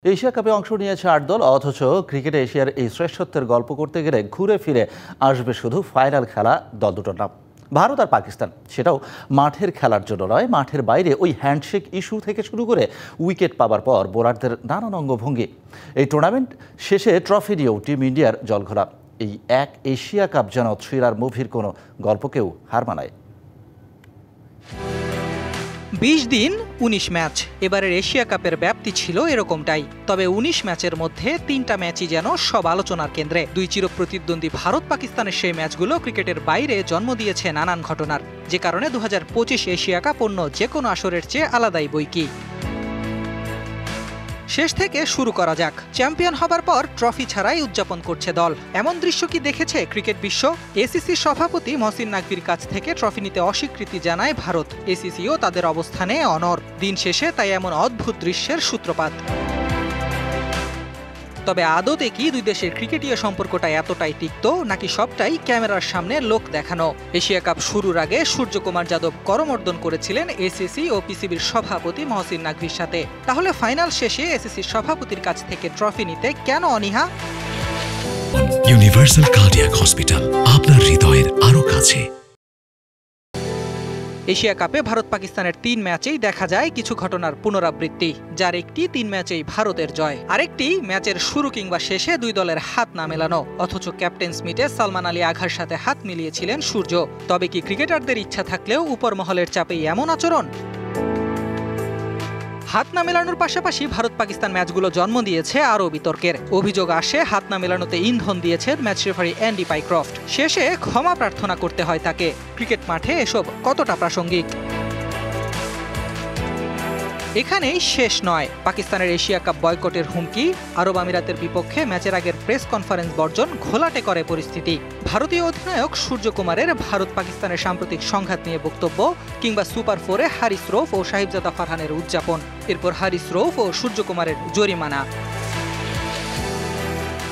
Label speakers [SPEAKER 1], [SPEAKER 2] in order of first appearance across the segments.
[SPEAKER 1] Asia কাপে অংশ নিয়েছে ৮ দল, অথচ ক্রিকেটে এশিয়ার এই শ্রেষ্ঠত্বের গল্প করতে গেলে ঘুরে ফিরে আসবে শুধু ফাইনাল খেলা দল দুটোর নাম, ভারত আর পাকিস্তান। সেটাও মাঠের খেলার জন্য নয়, মাঠের বাইরে ওই হ্যান্ডশেক ইস্যু থেকে শুরু করে উইকেট পাবার পর বোলারদের নানান অঙ্গভঙ্গি। এই টুর্নামেন্ট শেষে ট্রফি নিয়েও টিম ইন্ডিয়ার জলঘোলা। এই এক এশিয়া কাপ যেন থ্রিলার মুভির কোনো গল্পকেও হার মানায়।
[SPEAKER 2] ২০ দিন ১৯ ম্যাচ, এবারের এশিয়া কাপের ব্যাপ্তি ছিল এরকমটাই। তবে ১৯ ম্যাচের মধ্যে ৩টা ম্যাচই যেন সব আলোচনার কেন্দ্রে। দুই চিরপ্রতিদ্বন্দ্বী ভারত পাকিস্তানের সেই ম্যাচগুলো ক্রিকেটের বাইরে জন্ম দিয়েছে নানান ঘটনার, যে কারণে ২০২৫ এশিয়া কাপ অন্য যে কোনো আসরের চেয়ে আলাদাই বৈকি। শেষ থেকে শুরু করা যাক। চ্যাম্পিয়ন হবার পর ট্রফি ছাড়াই উদযাপন করছে দল। এমন দৃশ্য কি দেখেছে ক্রিকেট বিশ্ব? এসিসির সভাপতি মহসিন নাকভির কাছ থেকে ট্রফি নিতে অস্বীকৃতি জানায় ভারত। এসিসিও তাদের অবস্থানে অনড়। দিন শেষে তাই এমন অদ্ভুত দৃশ্যের সূত্রপাত। তবে আদতে কি দুই দেশের ক্রিকেটীয় সম্পর্কটা এতটাই তিক্ত, নাকি সবটাই ক্যামেরার সামনে লোক দেখানো? এশিয়া কাপ শুরুর আগে সূর্যকুমার যাদব করমর্দন করেছিলেন এসিসি ও পিসিবির সভাপতি মহসিন নাকভির সাথে। তাহলে ফাইনাল শেষে এসিসির সভাপতির কাছ থেকে ট্রফি নিতে কেন অনীহা?
[SPEAKER 3] ইউনিভার্সাল কার্ডিয়াক হসপিটাল, আপনার হৃদয়ের আরো কাছে।
[SPEAKER 2] এশিয়া কাপে ভারত পাকিস্তানের ৩ ম্যাচেই দেখা যায় কিছু ঘটনার পুনরাবৃত্তি, যার একটি ৩ ম্যাচেই ভারতের জয়, আরেকটি ম্যাচের শুরু কিংবা শেষে দুই দলের হাত না মেলানো। অথচ ক্যাপ্টেন্স মিটে সালমান আলী আঘার সাথে হাত মিলিয়েছিলেন সূর্য। তবে কি ক্রিকেটারদের ইচ্ছা থাকলেও উপর মহলের চাপেই এমন আচরণ? হাত না মেলানোর পাশাপাশি ভারত পাকিস্তান ম্যাচগুলো জন্ম দিয়েছে আরও বিতর্কের। অভিযোগ আসে হাত না মেলানোতে ইন্ধন দিয়েছেন ম্যাচ রেফারি অ্যান্ডি পাইক্রফট। শেষে ক্ষমা প্রার্থনা করতে হয় তাকে। ক্রিকেট মাঠে এসব কতটা প্রাসঙ্গিক? এখানেই শেষ নয়। পাকিস্তানের এশিয়া কাপ বয়কটের হুমকি, আরব আমিরাতের বিপক্ষে ম্যাচের আগের প্রেস কনফারেন্স বর্জন ঘোলাটে করে পরিস্থিতি। ভারতীয় অধিনায়ক সূর্যকুমারের ভারত পাকিস্তানের সাম্প্রতিক সংঘাত নিয়ে বক্তব্য, কিংবা সুপার 4-এ হারিস রৌফ ও সাহিবজাদা ফারহানের উদযাপন, এরপর হারিস রৌফ ও সূর্যকুমারের জরিমানা।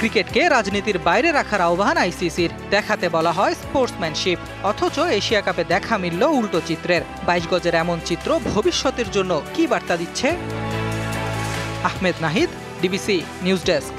[SPEAKER 2] ক্রিকেটকে রাজনীতির বাইরে রাখার আহ্বান আইসিসির। দেখাতে বলা হয় স্পোর্টসম্যানশিপ, অথচ এশিয়া কাপে দেখা মিলল উল্টো চিত্রের। ২২ গজের এমন চিত্র ভবিষ্যতের জন্য কি বার্তা দিচ্ছে? Ahmed Nahid, DBC news desk.